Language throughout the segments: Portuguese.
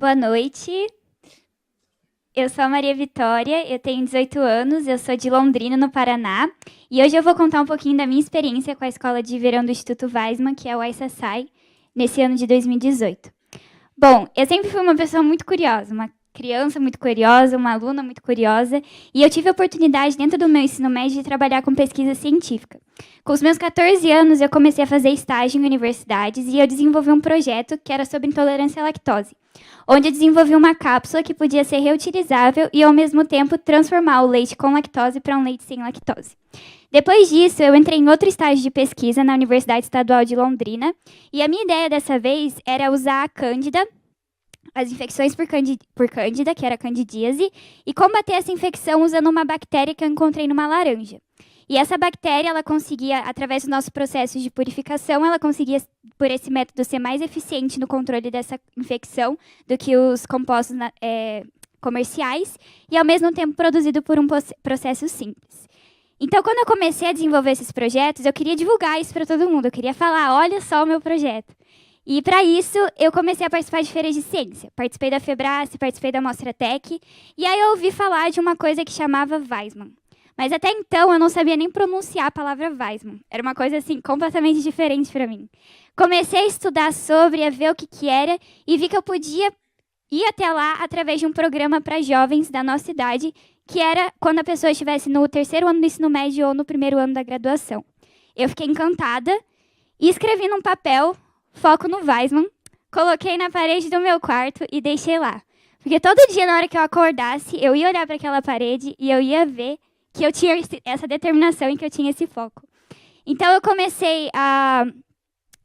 boa noite. Eu sou a Maria Vitória, eu tenho 18 anos, eu sou de Londrina, no Paraná. E hoje eu vou contar um pouquinho da minha experiência com a Escola de Verão do Instituto Weissman, que é o ICSI, nesse ano de 2018. Bom, eu sempre fui uma pessoa muito curiosa, uma criança muito curiosa, uma aluna muito curiosa, e eu tive a oportunidade, dentro do meu ensino médio, de trabalhar com pesquisa científica. Com os meus 14 anos, eu comecei a fazer estágio em universidades e eu desenvolvi um projeto que era sobre intolerância à lactose, onde eu desenvolvi uma cápsula que podia ser reutilizável e, ao mesmo tempo, transformar o leite com lactose para um leite sem lactose. Depois disso, eu entrei em outro estágio de pesquisa na Universidade Estadual de Londrina, e a minha ideia dessa vez era usar a Cândida, as infecções por Cândida, que era a candidíase, e combater essa infecção usando uma bactéria que eu encontrei numa laranja. E essa bactéria, ela conseguia, através do nosso processo de purificação, ela conseguia, por esse método, ser mais eficiente no controle dessa infecção do que os compostos comerciais, e, ao mesmo tempo, produzido por um processo simples. Então, quando eu comecei a desenvolver esses projetos, eu queria divulgar isso para todo mundo, eu queria falar, olha só o meu projeto. E, para isso, eu comecei a participar de feiras de ciência. Participei da Febrace, participei da Mostra Tech, e aí eu ouvi falar de uma coisa que chamava Weissman. Mas até então eu não sabia nem pronunciar a palavra Weissman. Era uma coisa assim completamente diferente para mim. Comecei a estudar sobre, a ver o que era, e vi que eu podia ir até lá através de um programa para jovens da nossa idade, que era quando a pessoa estivesse no terceiro ano do ensino médio ou no primeiro ano da graduação. Eu fiquei encantada e escrevi num papel, foco no Weissman, coloquei na parede do meu quarto e deixei lá. Porque todo dia, na hora que eu acordasse, eu ia olhar para aquela parede e eu ia ver que eu tinha essa determinação e que eu tinha esse foco. Então, eu comecei a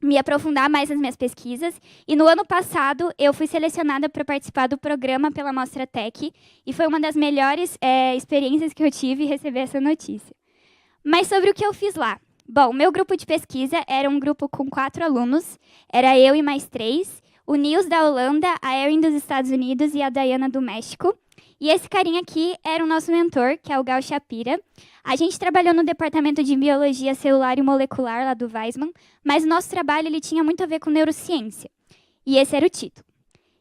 me aprofundar mais nas minhas pesquisas, e no ano passado eu fui selecionada para participar do programa pela Mostra Tech, e foi uma das melhores experiências que eu tive receber essa notícia. Mas sobre o que eu fiz lá? Bom, o meu grupo de pesquisa era um grupo com 4 alunos, era eu e mais 3, o Nils da Holanda, a Erin dos Estados Unidos e a Diana do México. E esse carinha aqui era o nosso mentor, que é o Gal Shapira. A gente trabalhou no departamento de Biologia Celular e Molecular lá do Weissman, mas o nosso trabalho ele tinha muito a ver com neurociência. E esse era o título.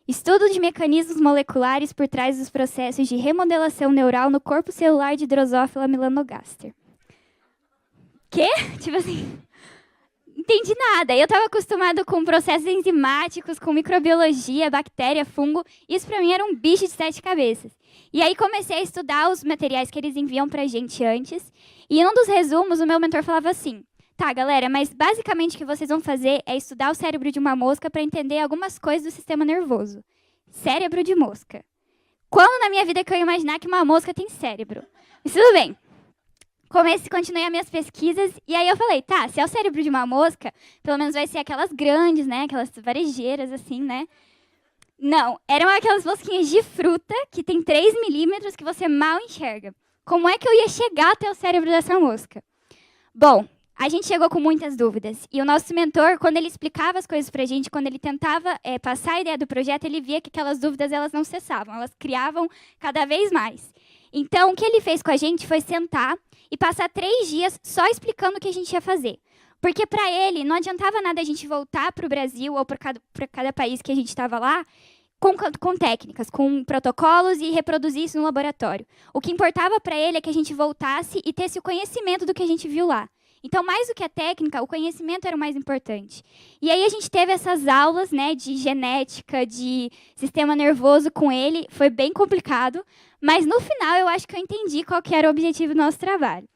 Estudo de mecanismos moleculares por trás dos processos de remodelação neural no corpo celular de Drosophila melanogaster. Quê? Tipo assim, entendi nada. Eu estava acostumado com processos enzimáticos, com microbiologia, bactéria, fungo. Isso para mim era um bicho de 7 cabeças. E aí comecei a estudar os materiais que eles enviam para a gente antes. E em um dos resumos, o meu mentor falava assim: tá, galera, mas basicamente o que vocês vão fazer é estudar o cérebro de uma mosca para entender algumas coisas do sistema nervoso. Cérebro de mosca. Quando na minha vida que eu ia imaginar que uma mosca tem cérebro? Mas tudo bem. Continuei as minhas pesquisas, e aí eu falei, tá, se é o cérebro de uma mosca, pelo menos vai ser aquelas grandes, né, aquelas varejeiras, assim, né? Não, eram aquelas mosquinhas de fruta, que tem 3 milímetros, que você mal enxerga. Como é que eu ia chegar até o cérebro dessa mosca? Bom, a gente chegou com muitas dúvidas, e o nosso mentor, quando ele explicava as coisas pra gente, quando ele tentava passar a ideia do projeto, ele via que aquelas dúvidas elas não cessavam, elas criavam cada vez mais. Então, o que ele fez com a gente foi sentar e passar 3 dias só explicando o que a gente ia fazer. Porque, para ele, não adiantava nada a gente voltar para o Brasil ou para cada país que a gente estava lá com técnicas, com protocolos e reproduzir isso no laboratório. O que importava para ele é que a gente voltasse e tivesse o conhecimento do que a gente viu lá. Então, mais do que a técnica, o conhecimento era o mais importante. E aí a gente teve essas aulas, né, de genética, de sistema nervoso com ele. Foi bem complicado, mas no final eu acho que eu entendi qual que era o objetivo do nosso trabalho.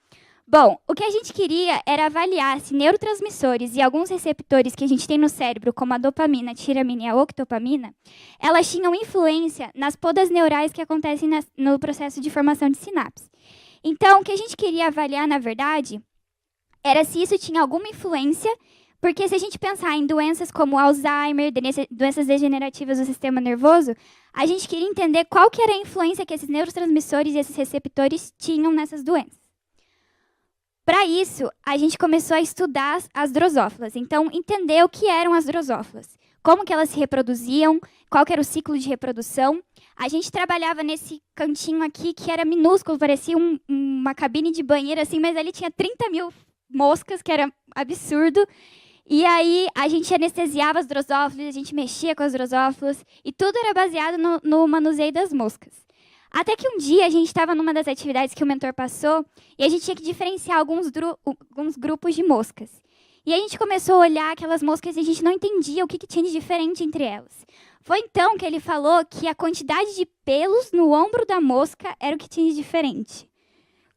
Bom, o que a gente queria era avaliar se neurotransmissores e alguns receptores que a gente tem no cérebro, como a dopamina, a tiramina e a octopamina, elas tinham influência nas podas neurais que acontecem no processo de formação de sinapses. Então, o que a gente queria avaliar, na verdade, era se isso tinha alguma influência, porque se a gente pensar em doenças como Alzheimer, doenças degenerativas do sistema nervoso, a gente queria entender qual que era a influência que esses neurotransmissores e esses receptores tinham nessas doenças. Para isso, a gente começou a estudar as drosófilas, então entender o que eram as drosófilas, como que elas se reproduziam, qual que era o ciclo de reprodução. A gente trabalhava nesse cantinho aqui que era minúsculo, parecia uma cabine de banheiro, assim, mas ali tinha 30 mil moscas, que era absurdo. E aí a gente anestesiava as drosófilas, a gente mexia com as drosófilas, e tudo era baseado no manuseio das moscas. Até que um dia a gente estava numa das atividades que o mentor passou, e a gente tinha que diferenciar alguns grupos de moscas. E a gente começou a olhar aquelas moscas e a gente não entendia o que tinha de diferente entre elas. Foi então que ele falou que a quantidade de pelos no ombro da mosca era o que tinha de diferente.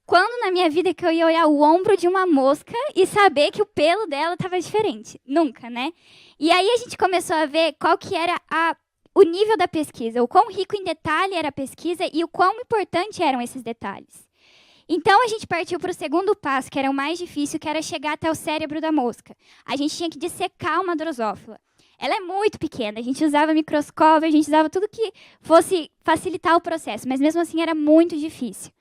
Quando na minha vida que eu ia olhar o ombro de uma mosca e saber que o pelo dela estava diferente? Nunca, né? E aí a gente começou a ver qual que era o nível da pesquisa, o quão rico em detalhe era a pesquisa e o quão importante eram esses detalhes. Então a gente partiu para o segundo passo, que era o mais difícil, que era chegar até o cérebro da mosca. A gente tinha que dissecar uma drosófila. Ela é muito pequena, a gente usava microscópio, a gente usava tudo que fosse facilitar o processo, mas mesmo assim era muito difícil.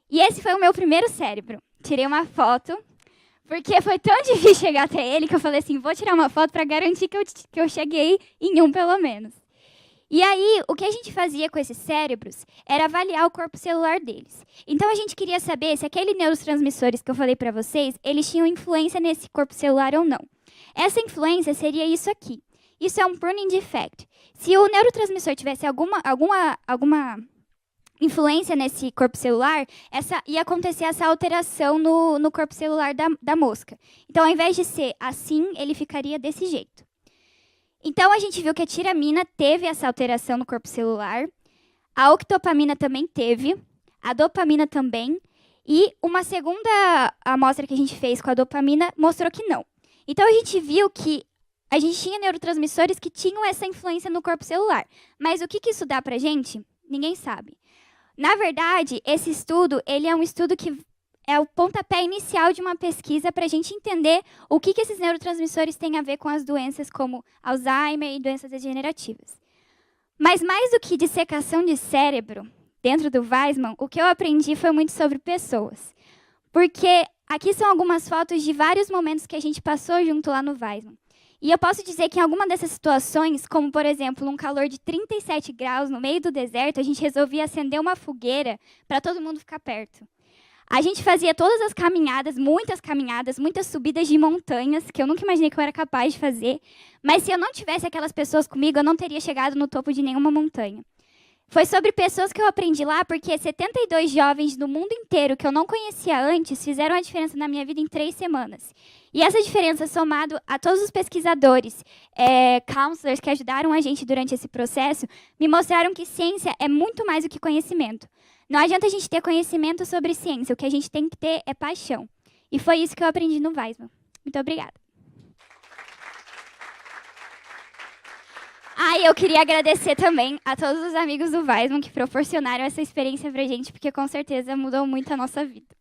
E esse foi o meu primeiro cérebro. Tirei uma foto, porque foi tão difícil chegar até ele que eu falei assim, vou tirar uma foto para garantir que eu cheguei em um pelo menos. E aí, o que a gente fazia com esses cérebros era avaliar o corpo celular deles. Então, a gente queria saber se aqueles neurotransmissores que eu falei para vocês, eles tinham influência nesse corpo celular ou não. Essa influência seria isso aqui. Isso é um pruning defect. Se o neurotransmissor tivesse alguma influência nesse corpo celular, ia acontecer essa alteração no corpo celular da mosca. Então, ao invés de ser assim, ele ficaria desse jeito. Então, a gente viu que a tiramina teve essa alteração no corpo celular, a octopamina também teve, a dopamina também, e uma segunda amostra que a gente fez com a dopamina mostrou que não. Então, a gente viu que a gente tinha neurotransmissores que tinham essa influência no corpo celular. Mas o que isso dá pra gente? Ninguém sabe. Na verdade, esse estudo, ele é um estudo que é o pontapé inicial de uma pesquisa para a gente entender o que esses neurotransmissores têm a ver com as doenças como Alzheimer e doenças degenerativas. Mas mais do que dissecação de cérebro, dentro do Weissman, o que eu aprendi foi muito sobre pessoas. Porque aqui são algumas fotos de vários momentos que a gente passou junto lá no Weissman. E eu posso dizer que em alguma dessas situações, como, por exemplo, um calor de 37 graus no meio do deserto, a gente resolvia acender uma fogueira para todo mundo ficar perto. A gente fazia todas as caminhadas, muitas subidas de montanhas, que eu nunca imaginei que eu era capaz de fazer. Mas se eu não tivesse aquelas pessoas comigo, eu não teria chegado no topo de nenhuma montanha. Foi sobre pessoas que eu aprendi lá, porque 72 jovens do mundo inteiro que eu não conhecia antes fizeram a diferença na minha vida em 3 semanas. E essa diferença, somado a todos os pesquisadores, counselors que ajudaram a gente durante esse processo, me mostraram que ciência é muito mais do que conhecimento. Não adianta a gente ter conhecimento sobre ciência, o que a gente tem que ter é paixão. E foi isso que eu aprendi no Weissman. Muito obrigada. E eu queria agradecer também a todos os amigos do Weissman que proporcionaram essa experiência pra gente, porque com certeza mudou muito a nossa vida.